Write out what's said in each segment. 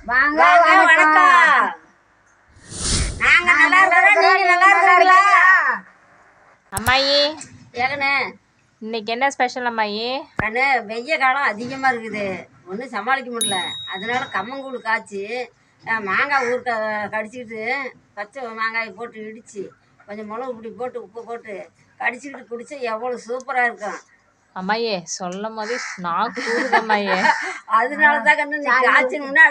வாங்க வணக்கம். நாங்க நல்லா இருக்கிறோம், நீங்க நல்லா இருக்கிறீங்களா? அம்மாயி ஏகனே இன்னைக்கு என்ன ஸ்பெஷல் அம்மாயி? கண்ணு வெய்ய காலம் அதிகமாக இருக்குது, ஒன்றும் சமாளிக்க முடியல. அதனால கம்மங்கூழ் காய்ச்சி மாங்காய் ஊறுக்க கடிச்சிக்கிட்டு பச்சை மாங்காய் போட்டு இடித்து கொஞ்சம் மிளகு பொடி போட்டு உப்பு போட்டு கடிச்சிக்கிட்டு குடிச்சா எவ்வளோ சூப்பராக இருக்கும். அம்மாயே சொல்லும் போதே நாக்கு ஊறுது அம்மாயே. அதனால தான் கண்ணு நீ காய்ச்சணும்னா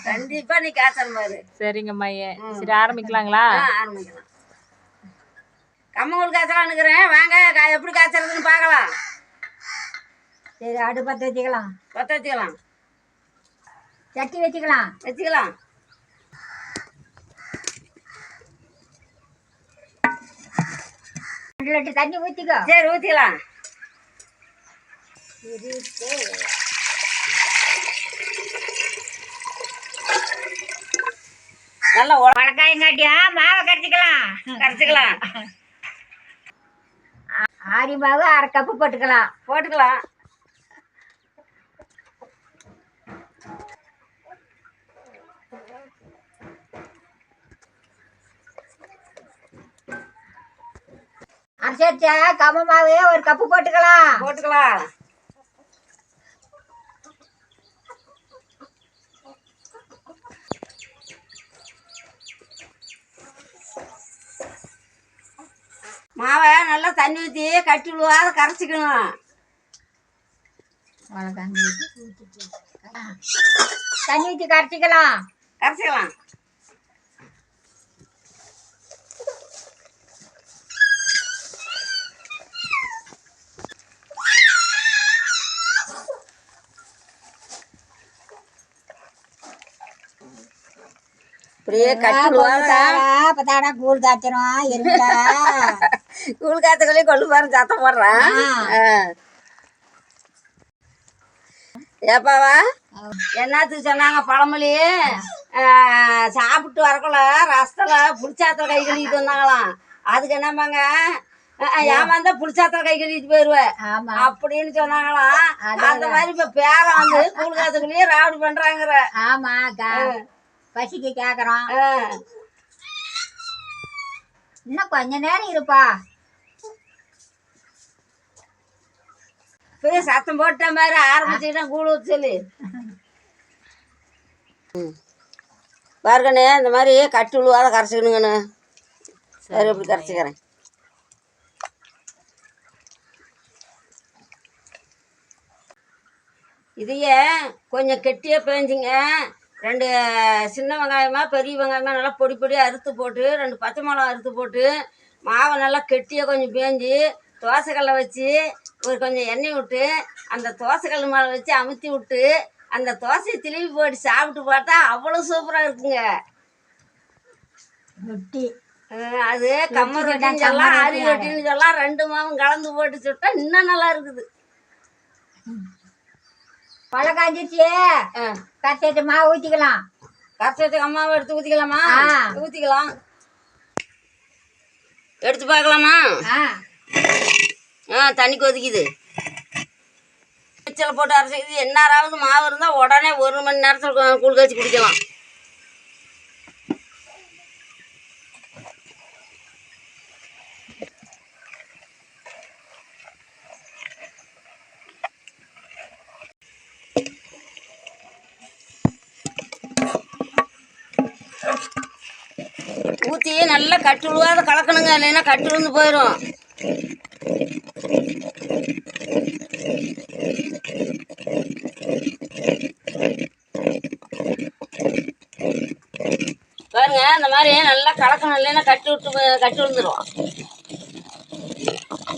கண்டிப்பா நீ காய்ச்சல் பாரு. சரிங்க அம்மாயே, சரி ஆரம்பிக்கலாங்களா? ஆரம்பிக்கலாம். கம்மங்கூழ் காய்ச்சலான்னுக்கிறேன், வாங்க எப்படி காய்ச்சறதுன்னு பார்க்கலாம். சரி, அடுப்பு பற்ற வச்சுக்கலாம். பற்ற வச்சுக்கலாம், சட்டி வச்சுக்கலாம். வச்சுக்கலாம். ரெண்டு லிட்டர் தண்ணி ஊற்றிக்கோ. சரி ஊற்றிக்கலாம். நல்லா வழக்காயங்காட்டியா மாவை கரைச்சிக்கலாம். கரைச்சிக்கலாம். ஆரி மாவு 1/2 கப்பு போட்டுக்கலாம். போட்டுக்கலாம். அரைச்சி வச்சா கம்ம மாவு 1 கப்பு போட்டுக்கலாம். போட்டுக்கலாம். மாவை நல்லா தண்ணி ஊற்றி கட்டி விழுவாத கரைச்சிக்கணும். தண்ணி ஊற்றி கரைச்சிக்கலாம். கரைச்சிக்கலாம். இப்படியே கட்டி விழுவாத கூழ் காய்ச்சணும். எருண்டா கூழ் காய்ச்சக்குள்ளே கொள்ளு பாரு சத்தம் போடுறான். ஏப்பாவா என்னத்துக்கு சொன்னாங்க பழமொழி? சாப்பிட்டு வரக்குள்ள ரசத்தில் புளிச்சாத்தில் கை கழுவிட்டு வந்தாங்களாம். அதுக்கு என்னம்பாங்க, ஏமாந்தா புளிச்சாத்தில் கை கழுவிட்டு போயிடுவேன் அப்படின்னு சொன்னாங்களாம். அந்த மாதிரி இப்போ பேரம் வந்து கூழ் காய்ச்சக்குள்ளேயே ராவடி பண்றாங்கிற. ஆமா, பசிக்கு கேக்குறோம். இன்னும் கொஞ்ச நேரம் இருப்பா. சத்தம் போட்ட மாதிரி ஆரம்பிச்சுக்கிட்டா கூழ் ஊற்றி சொல்லி பாருங்கண்ணே. இந்த மாதிரி கட்டி விழுவாத கரைச்சிக்கணுங்கண்ணே. சரி, எப்படி கரைச்சிக்கிறேன். இதையே கொஞ்சம் கெட்டியாக பேஞ்சிங்க. 2 சின்ன வெங்காயமா பெரிய வெங்காயமா நல்லா பொடி பொடியாக அறுத்து போட்டு 2 பச்சை மிளகா அறுத்து போட்டு மாவை நல்லா கெட்டியாக கொஞ்சம் பேஞ்சி தோசைக்கல்லை வச்சு கொஞ்சம் எண்ணெய் விட்டு அந்த தோசைக்கல் மேலே வச்சு அமுத்தி விட்டு அந்த தோசையை திருப்பி போட்டு சாப்பிட்டு பார்த்தா அவ்வளோ சூப்பராக இருக்குங்க. ரொட்டி அது கம்ம ரொட்டின்னு சொல்லலாம், ஆரி ரொட்டின்னு சொல்லலாம். 2 மாவும் கலந்து போட்டு சுட்டா இன்னும் நல்லா இருக்குது. பழம் காஞ்சிச்சு, கரைச்சி மாவு ஊற்றிக்கலாம். கரைச்சி வச்ச அம்மாவை எடுத்து ஊற்றிக்கலாமா? ஊற்றிக்கலாம். எடுத்து பார்க்கலாமா? தண்ணி கொதிக்குது. மிச்சல் போட்டு அரைச்சிக்குது. என்னாராவது மாவு இருந்தால் உடனே 1 மணி நேரத்தில் கூழ் காய்ச்சி குடிக்கலாம். ஊற்றி நல்லா கட்டி விழுவாத கலக்கணுங்க, இல்லைன்னா கட்டி விழுந்து போயிடும். பாருங்க, இந்த மாதிரி நல்லா கலக்கணும், இல்லைன்னா கட்டி விழுந்துடும்.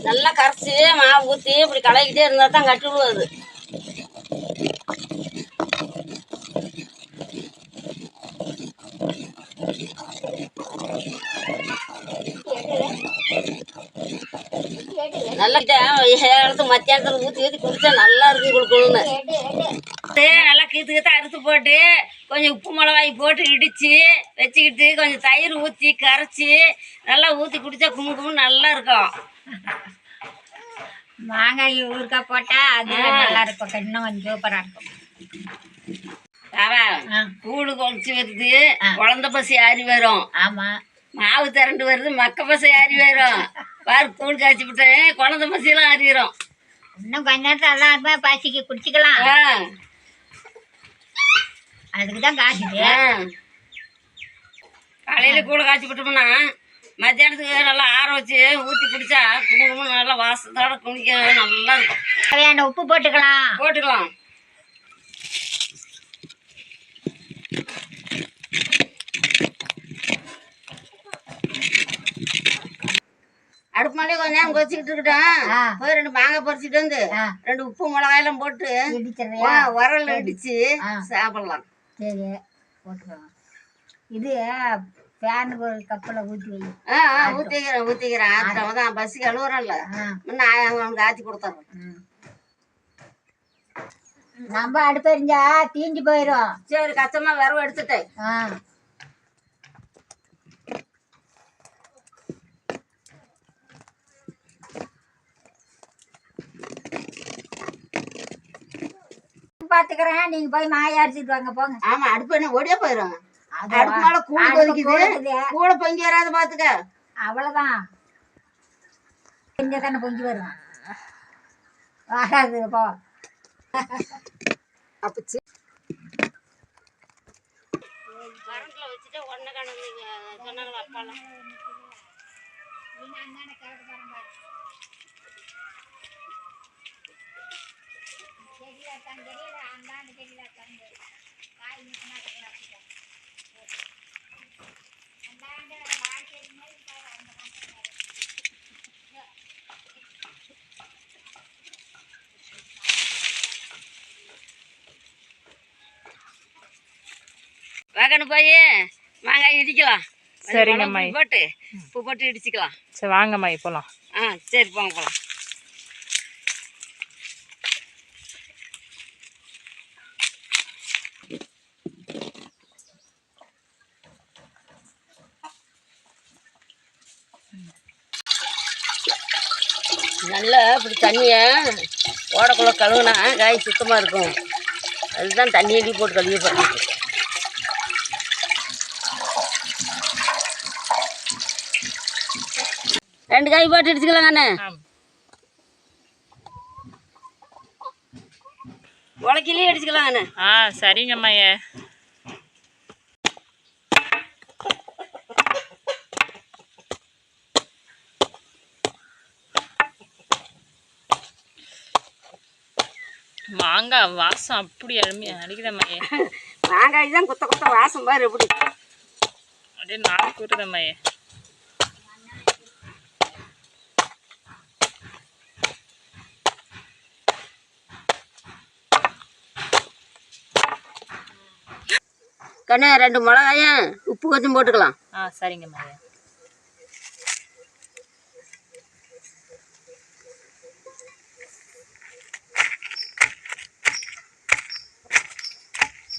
நல்லா கரைச்சி மாவு ஊற்றி இப்படி கலக்கிட்டே இருந்தால் தான் கட்டி விழுவாது. நல்லா மத்தியானத்தில் ஊற்றி ஊற்றி குடிச்சா நல்லா இருக்கும் கொடுக்கணும்னு. நல்லா கீத்து கீத்த அறுத்து போட்டு கொஞ்சம் உப்பு மிளகாய் போட்டு இடித்து வச்சுக்கிட்டு கொஞ்சம் தயிர் ஊற்றி கரைச்சி நல்லா ஊற்றி குடித்தா கும்பு கும்பு நல்லா இருக்கும். மாங்காய் ஊறுகாய் போட்டா அது நல்லா இருக்கும், இன்னும் கொஞ்சம் சூப்பரா இருக்கும். கூழு கொதிச்சு வருது, குழந்த பசி ஆறி வரும். ஆமா, மாவு திரண்டு வருது, மக்க பசி ஆறி வரும். பாரு கூழ் காய்ச்சி விட்டேன், குழந்த பசியெல்லாம் ஆறிடும். இன்னும் கொஞ்ச நேரத்துல எல்லாருமே பசிக்கு குடிச்சுக்கலாம். அதுக்கு தான் காய்ச்சிது. காலையில கூழ காய்ச்சி விட்டோம்னா மத்தியானத்துக்கு நல்லா ஆற வச்சு ஊற்றி குடிச்சா குங்குமம் நல்லா வாசத்தோட குடிக்க நல்லா இருக்கும். தேவையான உப்பு போட்டுக்கலாம். அடுப்பு மேலே கொஞ்ச நேரம் கொதிச்சுக்கிட்டு இருக்கட்டும். போய் 2 மாங்காய் பறிச்சுட்டு வந்து 2 உப்பு மிளகாயெல்லாம் போட்டு உரல் அடிச்சு சாப்பிடலாம். சரி, போட்டுக்கலாம். இது ஃபேனுக்கு ஒரு கப்பில் ஊற்றி வை. ஊற்றிக்கிறேன். ஆத்தவ தான் பஸ்ஸுக்கு அழுவுறேன்ல, நான் அவனுக்கு ஆற்றி கொடுத்துட்றேன். நம்ம அடுப்பெரிஞ்சா தீஞ்சு போயிடும். சரி, கச்சமா விரவு எடுத்துட்டேன். பாத்துக்கிறேன், நீங்க போய் மாய அடிச்சுட்டு வாங்க போங்க. ஆமா, அடுப்பு என்ன ஓடியா போயிடும். அடுப்பு மேல கூழ கொதிக்குது, கூழ பொங்கி வராது பாத்துக்க. அவ்வளவுதான், தானே பொங்கி வரும், வராது போ. அப்பச்சு கரண்ட்ல வச்சுட்டு ஒன்ன சொன்னாங்களா அப்பாலாம். வாகனு போய் மாங்காய் இடிக்கலாம். சரிங்கம்மா, போட்டு உப்பு போட்டு இடிச்சுக்கலாம். சரி வாங்கம்மா போலாம். சரி போங்க போலாம். நல்லா இப்படி தண்ணியை ஓடக்குள்ள கழுவுனா காய் சுத்தமாக இருக்கும். அதுதான் தண்ணி அடி போட்டு கழுவி போடுறது. ரெண்டு காய் போட்டு அடிச்சுக்கலாம். நான் உலக்கிலேயே அடிச்சுக்கலாம். சரிங்கம்மா. மாங்காய் வாசம் அப்படி அருமையா அடிக்கிறம்மா. மாங்காய் தான் குத்த குத்த வாசம் பாரு எப்படி அப்படியே நாக்கு கூறுதம்மா. கண்ணு 2 மிளகாயும் உப்பு கொஞ்சம் போட்டுக்கலாம். சரிங்கம்மா.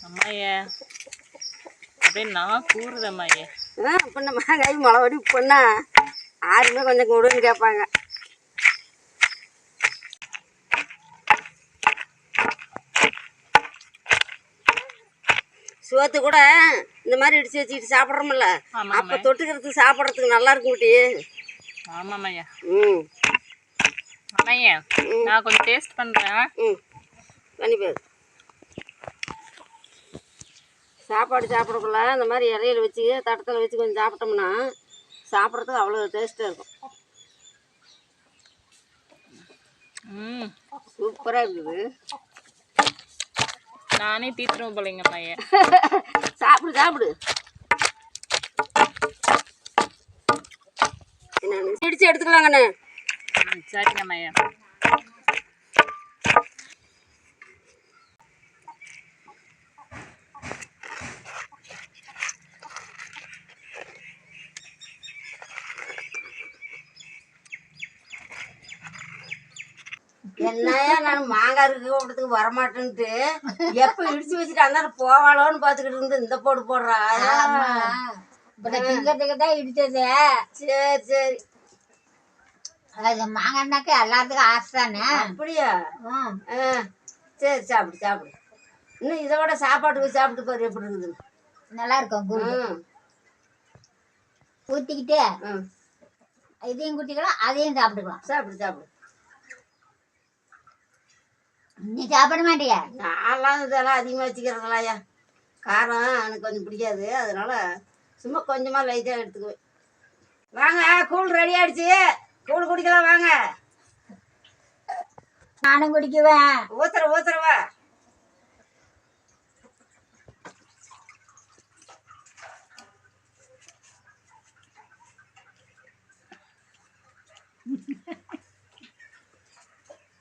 அம்மாயே அப்படியே நான் கூறுதம்மாயே. இப்போ மாங்காய் மிளகாடி உப்புன்னா யாருமே கொஞ்சம் கொடுன்னு கேட்பாங்க. சோத்து கூட இந்த மாதிரி இடிச்சு வச்சுக்கிட்டு சாப்பிட்றோம்ல, அப்போ தொட்டுக்கிறதுக்கு சாப்பிட்றதுக்கு நல்லா இருக்கும் குட்டி. ஆமாம்மையா. அம்மையா நான் கொஞ்சம் டேஸ்ட் பண்ணுறேன். கண்டிப்பாக சாப்பாடு சாப்பிடக்குள்ள இந்த மாதிரி இலையில வச்சு தட்டத்தில் வச்சு கொஞ்சம் சாப்பிட்டோம்னா சாப்பிட்றதுக்கு அவ்வளோ டேஸ்ட்டாக இருக்கும். சூப்பராக இருக்குது. நானே தீத்துருவோம் போலங்க பையன். சாப்பிடு சாப்பிடு. இடிச்சு எடுத்துக்கலாங்கண்ணே. சரிங்க மையா. என்னையா நான் மாங்காய் இருக்கு கூப்பிடத்துக்கு வரமாட்டேன்ட்டு எப்போ இடிச்சு வச்சுட்டு அந்த போவாளோன்னு பார்த்துக்கிட்டு இருந்து இந்த போடு போடுறா. திங்கிறதுக்கு தான் இடிச்சது. சரி சரி அது மாங்காய்னாக்கா எல்லாத்துக்கும் ஆசை தானே. அப்படியா? ம். ஆ சரி, சாப்பிடு சாப்பிடு. இன்னும் இதை விட சாப்பாட்டுக்கு சாப்பிட்டு பாரு எப்படி இருக்குது. நல்லா இருக்கும் கூழ் ம் ஊற்றிக்கிட்டு ம் இதையும் குட்டிக்கலாம் அதையும் சாப்பிட்டுக்கலாம். சாப்பிடு சாப்பிடு. நீ சாப்பிட மாட்டியா? நான்லாம் இதெல்லாம் அதிகமாக வச்சுக்கிறதில்லையா. காரம் எனக்கு கொஞ்சம் பிடிக்காது, அதனால சும்மா கொஞ்சமாக லைட்டாக எடுத்துக்குவேன். வாங்க, கூழ் ரெடி ஆயிடுச்சு, கூழ் குடிக்கலாம் வாங்க. நானும் குடிக்குவேன். ஊத்துறவா.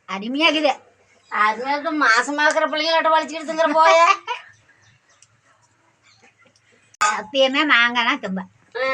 அருமையாக்குது. அது மாசமா இருக்கிற பிள்ளைங்களாட்ட வலிச்சுக்கிட்டுங்கிற போய. அப்பயுமே மாங்காய்னா தும்ப. ஆ